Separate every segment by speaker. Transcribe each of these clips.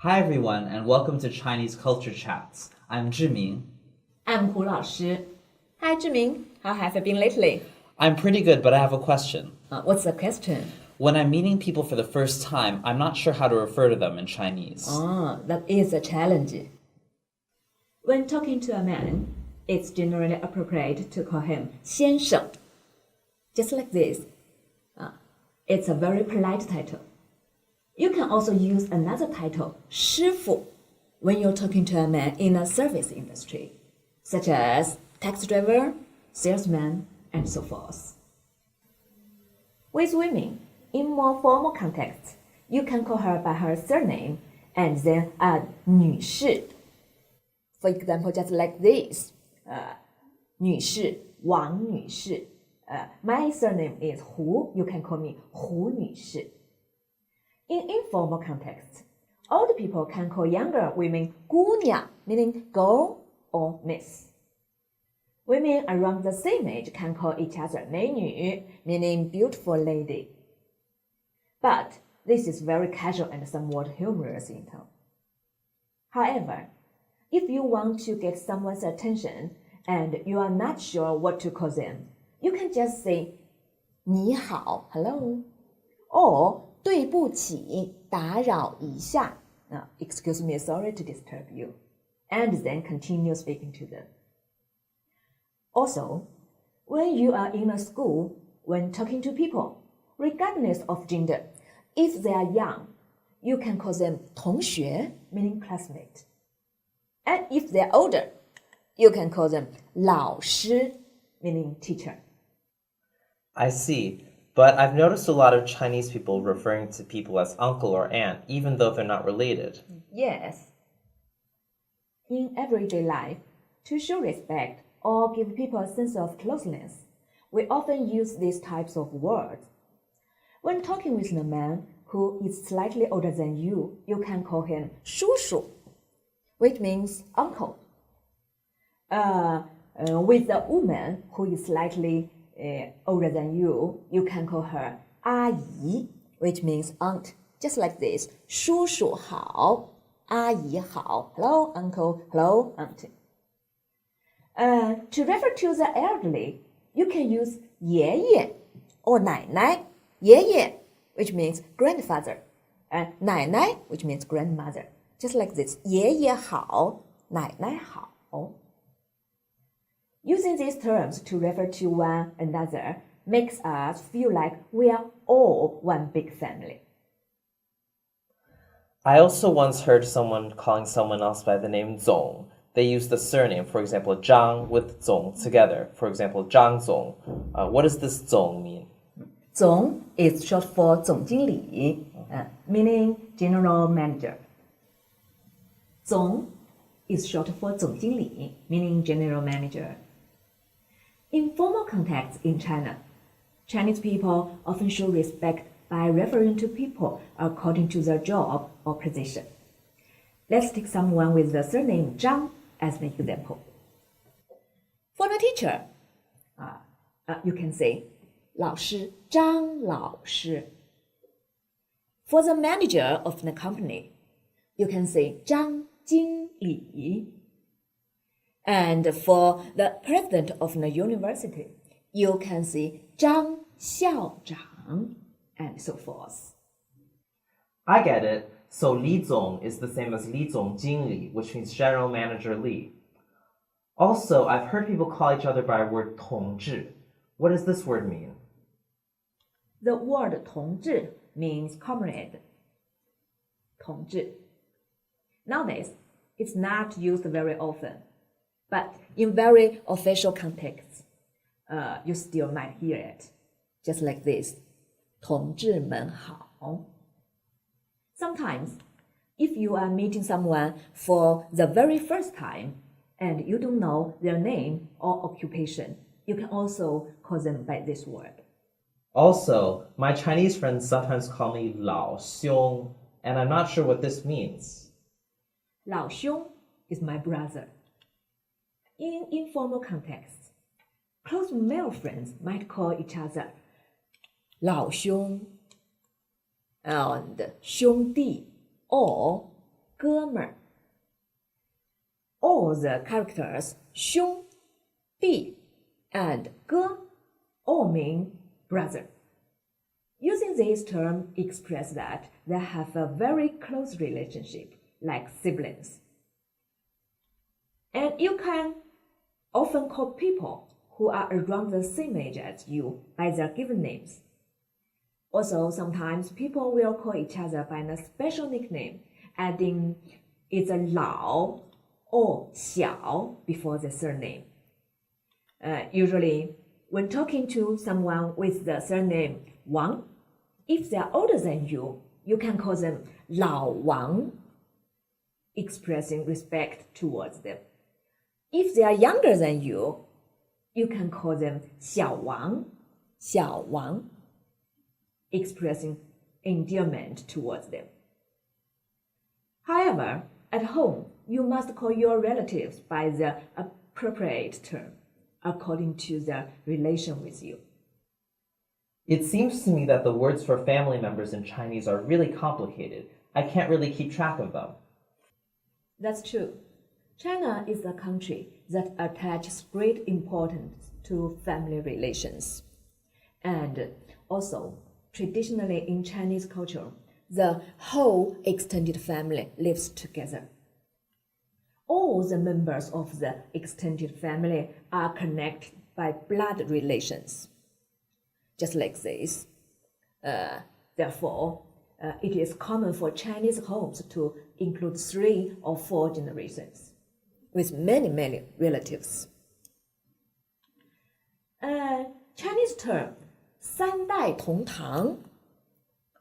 Speaker 1: Hi everyone, and welcome to Chinese Culture Chats. I'm Zhiming.
Speaker 2: I'm 胡老师. Hi, Zhiming. How have you been lately?
Speaker 1: I'm pretty good, but I have a question.
Speaker 2: What's the question?
Speaker 1: When I'm meeting people for the first time, I'm not sure how to refer to them in Chinese.
Speaker 2: That is a challenge. When talking to a man, it's generally appropriate to call him 先生. Just like this. It's a very polite title. You can also use another title, 师傅, when you're talking to a man in a service industry, such as taxi driver, salesman, and so forth. With women, in more formal contexts, you can call her by her surname and then add 女士. For example, just like this, 女士, 王女士. My surname is Hu. You can call me 胡女士. In informal contexts, older people can call younger women 姑娘, meaning girl or miss. Women around the same age can call each other 美女, meaning beautiful lady. But this is very casual and somewhat humorous in tone. However, if you want to get someone's attention and you are not sure what to call them, you can just say 你好, hello, or 对不起，打扰一下. Excuse me, sorry to disturb you. And then continue speaking to them. Also, when you are in a school, when talking to people, regardless of gender, if they are young, you can call them 同学, meaning classmate. And if they are older, you can call them 老师, meaning teacher.
Speaker 3: I see, but I've noticed a lot of Chinese people referring to people as uncle or aunt, even though they're not related.
Speaker 2: Yes. In everyday life, to show respect or give people a sense of closeness, we often use these types of words. When talking with a man who is slightly older than you, you can call him 叔叔, which means uncle. With a woman who is slightly older than you, you can call her 阿姨, which means aunt. Just like this, 叔叔好, 阿姨好, hello uncle, hello auntie. To refer to the elderly, you can use 爷爷 or 奶奶, 爷爷, which means grandfather, and 奶奶, which means grandmother. Just like this, 爷爷好, 奶奶好. Using these terms to refer to one another makes us feel like we are all one big family.
Speaker 3: I also once heard someone calling someone else by the name Zong. They use the surname, for example, Zhang with Zong together. For example, Zhang Zong. What does this Zong mean?
Speaker 2: 总 is short for 总经理, meaning general manager. 总 is short for 总经理, meaning general manager. In formal contexts in China, Chinese people often show respect by referring to people according to their job or position. Let's take someone with the surname Zhang as an example. For the teacher, you can say 老师张老师. For the manager of the company, you can say 张经理. And for the president of the university, you can say 张校长, and so forth.
Speaker 3: I get it. So Li Zong is the same as Li Zong Jingli, which means General Manager Li. Also, I've heard people call each other by the word 同志. What does this word mean?
Speaker 2: The word 同志 means comrade. 同志. Nowadays, it's not used very often, but in very official contexts, you still might hear it, just like this. 同志们好. Sometimes, if you are meeting someone for the very first time and you don't know their name or occupation, you can also call them by this word.
Speaker 3: Also, my Chinese friends sometimes call me Lao Xiong, and I'm not sure what this means.
Speaker 2: 老兄 is my brother. In informal contexts, close male friends might call each other 老兄 and 兄弟 or 哥们儿。All the characters 兄弟 and 哥 all mean brother. Using this term express that they have a very close relationship, like siblings. And you can often call people who are around the same age as you by their given names. Also, sometimes people will call each other by a special nickname, adding either 老 or 小 before the surname. Usually, when talking to someone with the surname Wang, if they are older than you, you can call them 老王, expressing respect towards them. If they are younger than you, you can call them 小王, 小王, expressing endearment towards them. However, at home, you must call your relatives by the appropriate term, according to their relation with you.
Speaker 3: It seems to me that the words for family members in Chinese are really complicated. I can't really keep track of them.
Speaker 2: That's true. China is a country that attaches great importance to family relations. And also, traditionally in Chinese culture, the whole extended family lives together. All the members of the extended family are connected by blood relations. Just like this. Therefore, it is common for Chinese homes to include 3 or 4 generations, with many, many relatives. Chinese term 三代同堂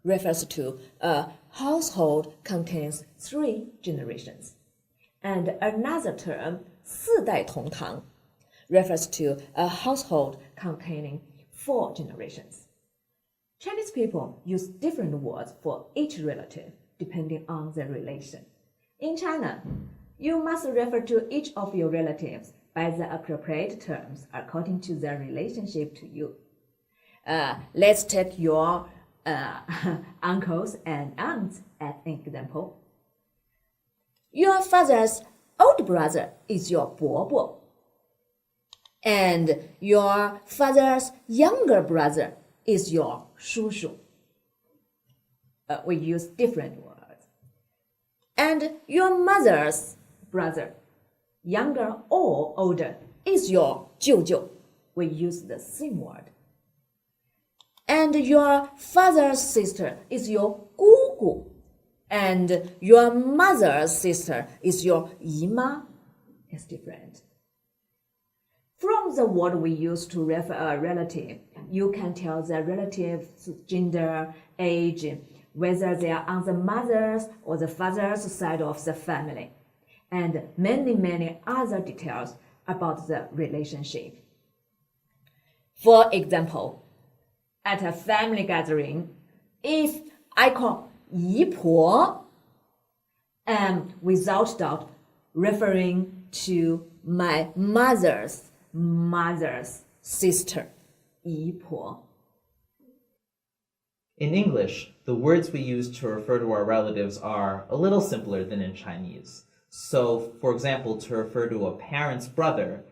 Speaker 2: refers to a household contains 3 generations. And another term 四代同堂 refers to a household containing 4 generations. Chinese people use different words for each relative depending on their relation. In China, you must refer to each of your relatives by the appropriate terms according to their relationship to you. Let's take your uncles and aunts as an example. Your father's old brother is your 伯伯. And your father's younger brother is your 叔叔. We use different words. And your mother's brother, younger or older, is your 舅舅. We use the same word. And your father's sister is your 姑姑. And your mother's sister is your 姨妈. It's different. From the word we use to refer a relative, you can tell the relative's gender, age, whether they are on the mother's or the father's side of the family, and many, many other details about the relationship. For example, at a family gathering, if I call 姨婆, am without doubt referring to my mother's sister, 姨婆.
Speaker 3: In English, the words we use to refer to our relatives are a little simpler than in Chinese. So, for example, to refer to a parent's brother,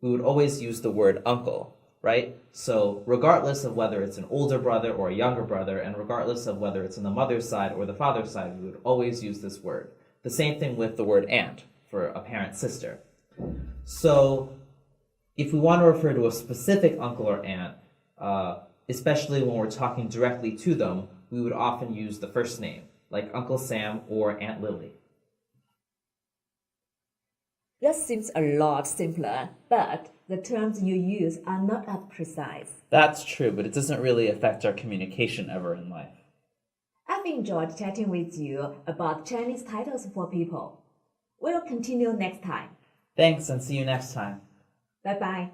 Speaker 3: we would always use the word uncle, right? So, regardless of whether it's an older brother or a younger brother, and regardless of whether it's on the mother's side or the father's side, we would always use this word. The same thing with the word aunt for a parent's sister. So, if we want to refer to a specific uncle or aunt, especially when we're talking directly to them, we would often use the first name, like Uncle Sam or Aunt Lily.
Speaker 2: That seems a lot simpler, but the terms you use are not as precise.
Speaker 1: That's true, but it doesn't really affect our communication ever in life.
Speaker 2: I've enjoyed chatting with you about Chinese titles for people. We'll continue next time.
Speaker 1: Thanks, and see you next time.
Speaker 2: Bye-bye.